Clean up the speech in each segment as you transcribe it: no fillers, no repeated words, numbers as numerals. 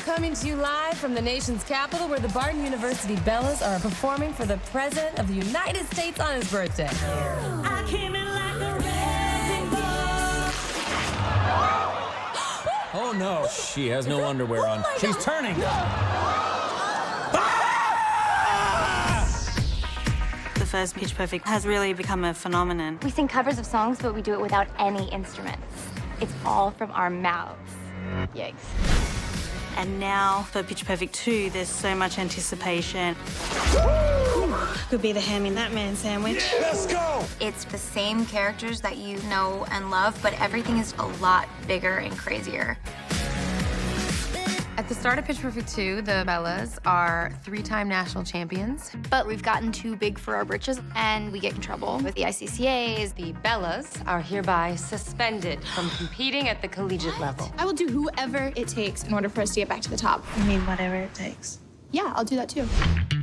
coming to you live from the nation's capital, where the Barden University Bellas are performing for the President of the United States on his birthday. I came in like a wrecking ball. Oh, no. She has no underwear on. She's turning. The first Pitch Perfect has really become a phenomenon. We sing covers of songs, but we do it without any instruments. It's all from our mouths. Yikes. And now for Pitch Perfect 2, there's so much anticipation. Could be the ham in that man sandwich. Yeah, let's go! It's the same characters that you know and love, but everything is a lot bigger and crazier. At the start of Pitch Perfect 2, the Bellas are 3-time national champions. But we've gotten too big for our britches, and we get in trouble with the ICCAs. The Bellas are hereby suspended from competing at the collegiate level. I will do whoever it takes in order for us to get back to the top. I mean, whatever it takes. Yeah, I'll do that too.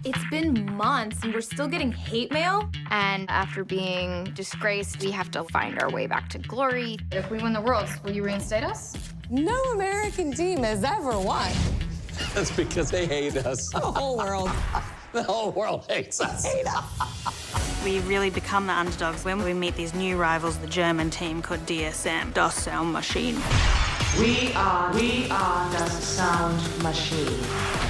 It's been months, and we're still getting hate mail. And after being disgraced, we have to find our way back to glory. If we win the Worlds, will you reinstate us? No American team has ever won. That's because they hate us. The whole world. The whole world hates us. We really become the underdogs when we meet these new rivals, the German team called DSM, Das Sound Machine. We are the Sound Machine.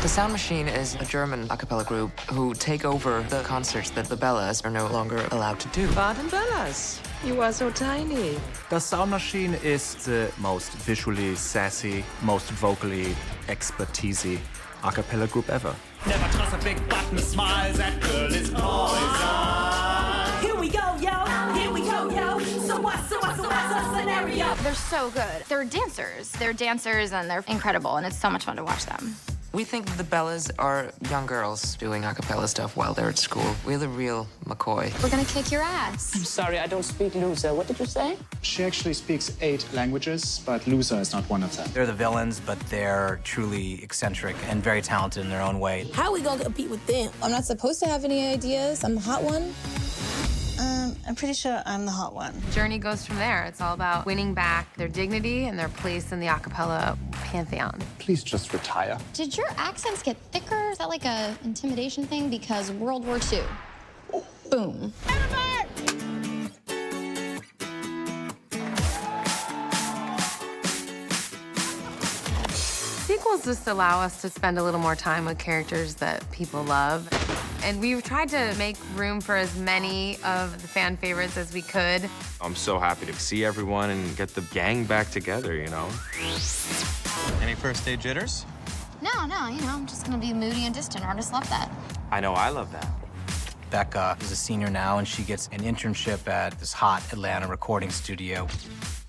The Sound Machine is a German a cappella group who take over the concerts that the Bellas are no longer allowed to do. Barden Bellas, you are so tiny. The Sound Machine is the most visually sassy, most vocally expertise a cappella group ever. Never trust a big button smile, that girl is poison. Here we go, yo. Here we go, yo. So what's the scenario? They're so good. They're dancers. They're dancers, and they're incredible, and it's so much fun to watch them. We think the Bellas are young girls doing a cappella stuff while they're at school. We're the real McCoy. We're gonna kick your ass. I'm sorry, I don't speak loser. What did you say? She actually speaks 8 languages, but loser is not one of them. They're the villains, but they're truly eccentric and very talented in their own way. How are we gonna compete with them? I'm not supposed to have any ideas. I'm the hot one. I'm pretty sure I'm the hot one. The journey goes from there. It's all about winning back their dignity and their place in the a cappella pantheon. Please just retire. Did your accents get thicker? Is that like a intimidation thing? Because World War II. Boom. Sequels just allow us to spend a little more time with characters that people love. And we've tried to make room for as many of the fan favorites as we could. I'm so happy to see everyone and get the gang back together, you know? Any first day jitters? No, I'm just gonna be moody and distant. Artists love that. I know I love that. Becca is a senior now, and she gets an internship at this hot Atlanta recording studio,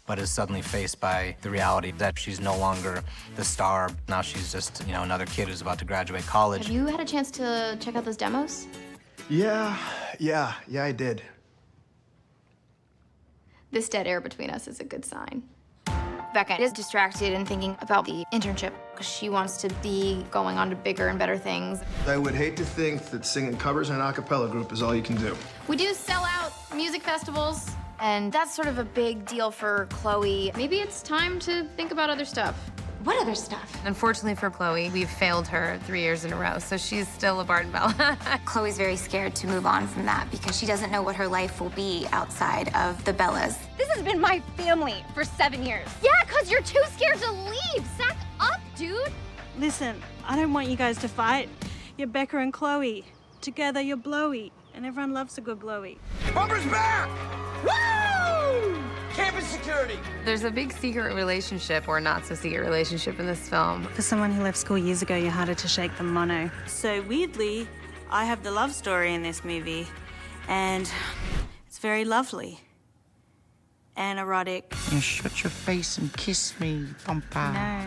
but is suddenly faced by the reality that she's no longer the star. Now she's just, another kid who's about to graduate college. Have you had a chance to check out those demos? Yeah, I did. This dead air between us is a good sign. Becca is distracted and thinking about the internship because she wants to be going on to bigger and better things. I would hate to think that singing covers in an a cappella group is all you can do. We do sell out music festivals, and that's sort of a big deal for Chloe. Maybe it's time to think about other stuff. What other stuff? Unfortunately for Chloe, we've failed her 3 years in a row, so she's still a Barden Bella. Chloe's very scared to move on from that because she doesn't know what her life will be outside of the Bellas. This has been my family for 7 years. Yeah, because you're too scared to leave. Sack up, dude. Listen, I don't want you guys to fight. You're Becca and Chloe. Together, you're blowy, and everyone loves a good blowy. Bumper's back! Woo! Campus security. There's a big secret relationship, or not so secret relationship, in this film. For someone who left school years ago, you're harder to shake than mono. So weirdly, I have the love story in this movie, and it's very lovely and erotic. You shut your face and kiss me, Bumper. No.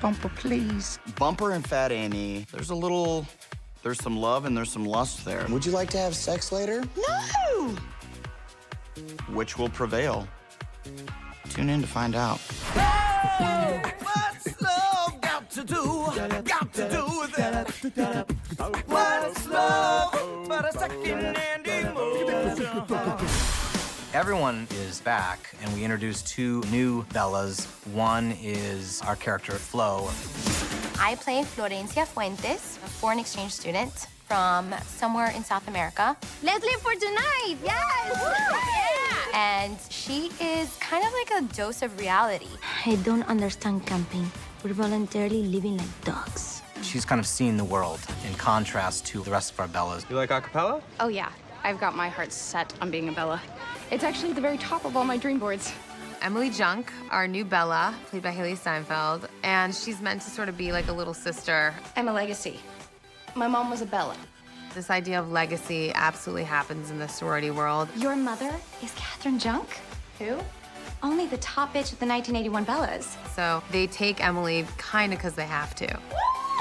Bumper, please. Bumper and Fat Amy, there's some love and there's some lust there. Would you like to have sex later? No! Which will prevail? Tune in to find out. Oh, what's love got to do? Got to do with it. What's love but a second-hand emotion? Everyone is back, and we introduce 2 new Bellas. One is our character, Flo. I play Florencia Fuentes, a foreign exchange student from somewhere in South America. Leslie for tonight, yes! Yeah! And she is kind of like a dose of reality. I don't understand camping. We're voluntarily living like dogs. She's kind of seeing the world in contrast to the rest of our Bellas. You like acapella? Oh, yeah. I've got my heart set on being a Bella. It's actually at the very top of all my dream boards. Emily Junk, our new Bella, played by Hailee Steinfeld, and she's meant to sort of be like a little sister. I'm a legacy. My mom was a Bella. This idea of legacy absolutely happens in the sorority world. Your mother is Catherine Junk? Who? Only the top bitch of the 1981 Bellas. So they take Emily kind of because they have to.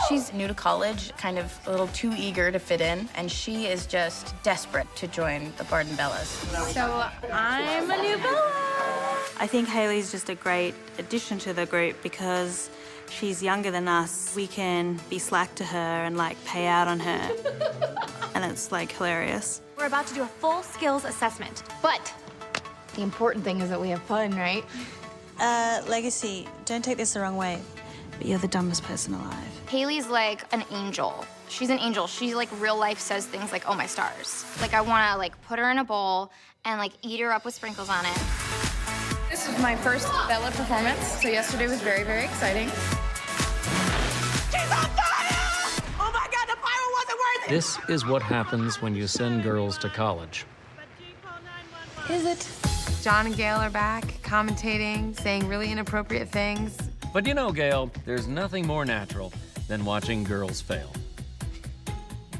She's new to college, kind of a little too eager to fit in, and she is just desperate to join the Barden Bellas. So I'm a new Bella. I think Hailee's just a great addition to the group because she's younger than us. We can be slack to her and like pay out on her. And it's like hilarious. We're about to do a full skills assessment. But the important thing is that we have fun, right? Legacy, don't take this the wrong way, but you're the dumbest person alive. Hailee's like an angel. She's an angel. She like real life says things like, oh my stars. Like I wanna like put her in a bowl and like eat her up with sprinkles on it. This is my first Bella performance, so yesterday was very, very exciting. She's on fire! Oh my God, the fire wasn't worth it! This is what happens when you send girls to college. Is it? John and Gail are back, commentating, saying really inappropriate things. But you know, Gail, there's nothing more natural than watching girls fail.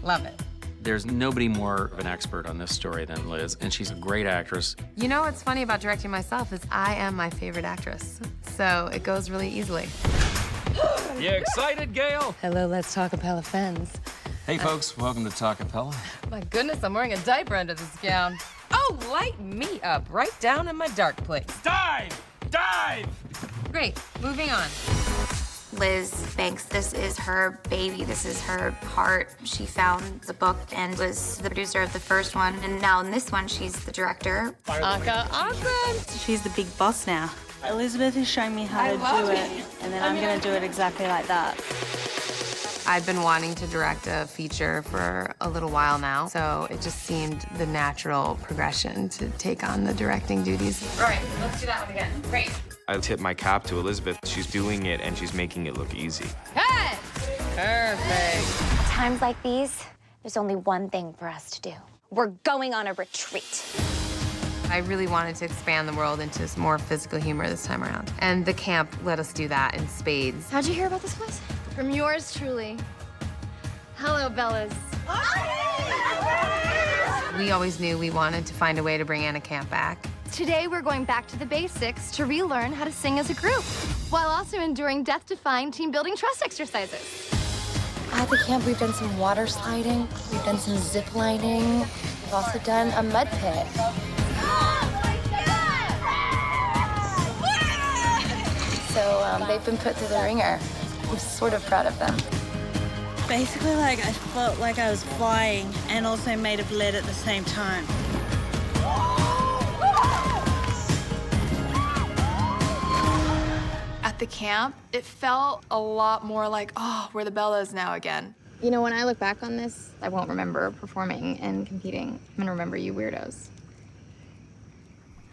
Love it. There's nobody more of an expert on this story than Liz, and she's a great actress. You know what's funny about directing myself is I am my favorite actress, so it goes really easily. You excited, Gail? Hello, Let's Talk Acapella friends. Hey, folks, welcome to Talkapella. My goodness, I'm wearing a diaper under this gown. Oh, light me up right down in my dark place. Dive! Dive! Great, moving on. Liz Banks, this is her baby. This is her heart. She found the book and was the producer of the first one. And now in this one, she's the director. Awesome. She's the big boss now. Elizabeth is showing me how to do it, and then I'm gonna do it exactly like that. I've been wanting to direct a feature for a little while now, so it just seemed the natural progression to take on the directing duties. All right, let's do that one again. Great. I tip my cap to Elizabeth. She's doing it and she's making it look easy. Cut! Perfect. Times like these, there's only one thing for us to do. We're going on a retreat. I really wanted to expand the world into more physical humor this time around, and the camp let us do that in spades. How'd you hear about this place? From yours truly. Hello, Bellas. We always knew we wanted to find a way to bring Anna Camp back. Today, we're going back to the basics to relearn how to sing as a group, while also enduring death-defying team-building trust exercises. At the camp, we've done some water sliding, we've done some zip lining, we've also done a mud pit. So they've been put through the ringer. I'm sort of proud of them. Basically, like, I felt like I was flying and also made of lead at the same time. At the camp, it felt a lot more like, oh, we're the Bellas now again. You know, when I look back on this, I won't remember performing and competing. I'm gonna remember you weirdos.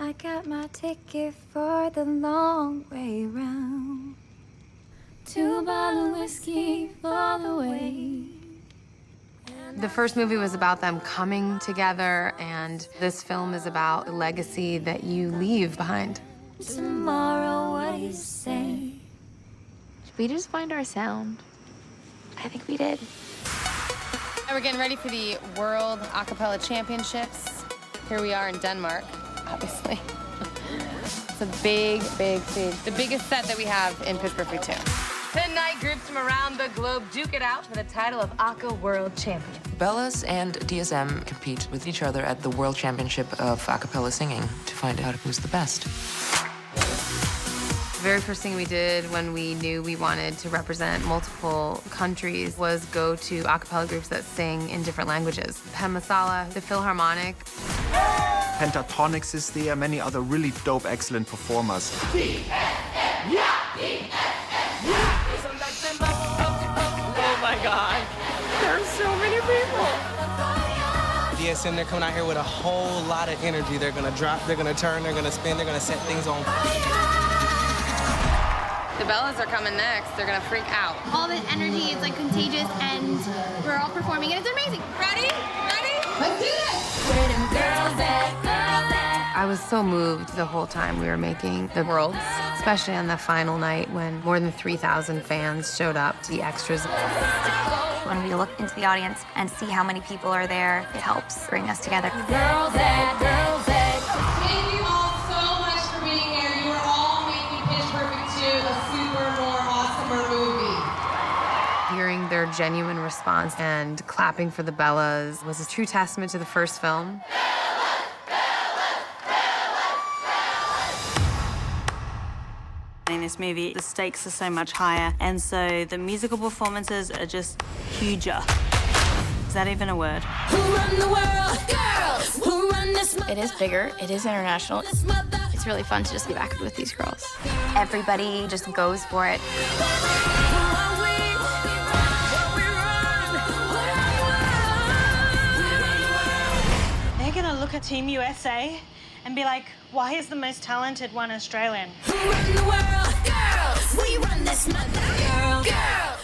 I got my ticket for the long way round. 2 bottles of whiskey for the way. The first movie was about them coming together, and this film is about the legacy that you leave behind. Tomorrow, what do you say? Did we just find our sound? I think we did. And we're getting ready for the World Acapella Championships. Here we are in Denmark, obviously. It's a big, big stage. The biggest set that we have in Pitch Perfect 2. Tonight, groups from around the globe duke it out for the title of Aca World Champion. Bellas and DSM compete with each other at the World Championship of Acapella Singing to find out who's the best. The very first thing we did when we knew we wanted to represent multiple countries was go to a cappella groups that sing in different languages. Pen Masala, the Philharmonic. Pentatonics is there, many other really dope, excellent performers. Yeah. God. There's so many people. DSM, they're coming out here with a whole lot of energy. They're gonna drop, they're gonna turn, they're gonna spin, they're gonna set things on fire. The Bellas are coming next. They're gonna freak out. All the energy is like contagious, and we're all performing, and it's amazing. Ready? Ready? Let's do this! Where them girls at? Girls at? I was so moved the whole time we were making the Worlds, especially on the final night when more than 3,000 fans showed up to the extras. When we look into the audience and see how many people are there, it helps bring us together. Girls at, girls at. Thank you all so much for being here. You are all making Pitch Perfect 2 a super more awesomer movie. Hearing their genuine response and clapping for the Bellas was a true testament to the first film. In this movie, the stakes are so much higher, and so the musical performances are just huger. Is that even a word? Who run the world? Girls! Who run this? It is bigger, it is international. It's really fun to just be back with these girls. Everybody just goes for it. They're gonna look at Team USA and be like, why is the most talented one Australian? Who run the world? Girls! We run this mother. Girls!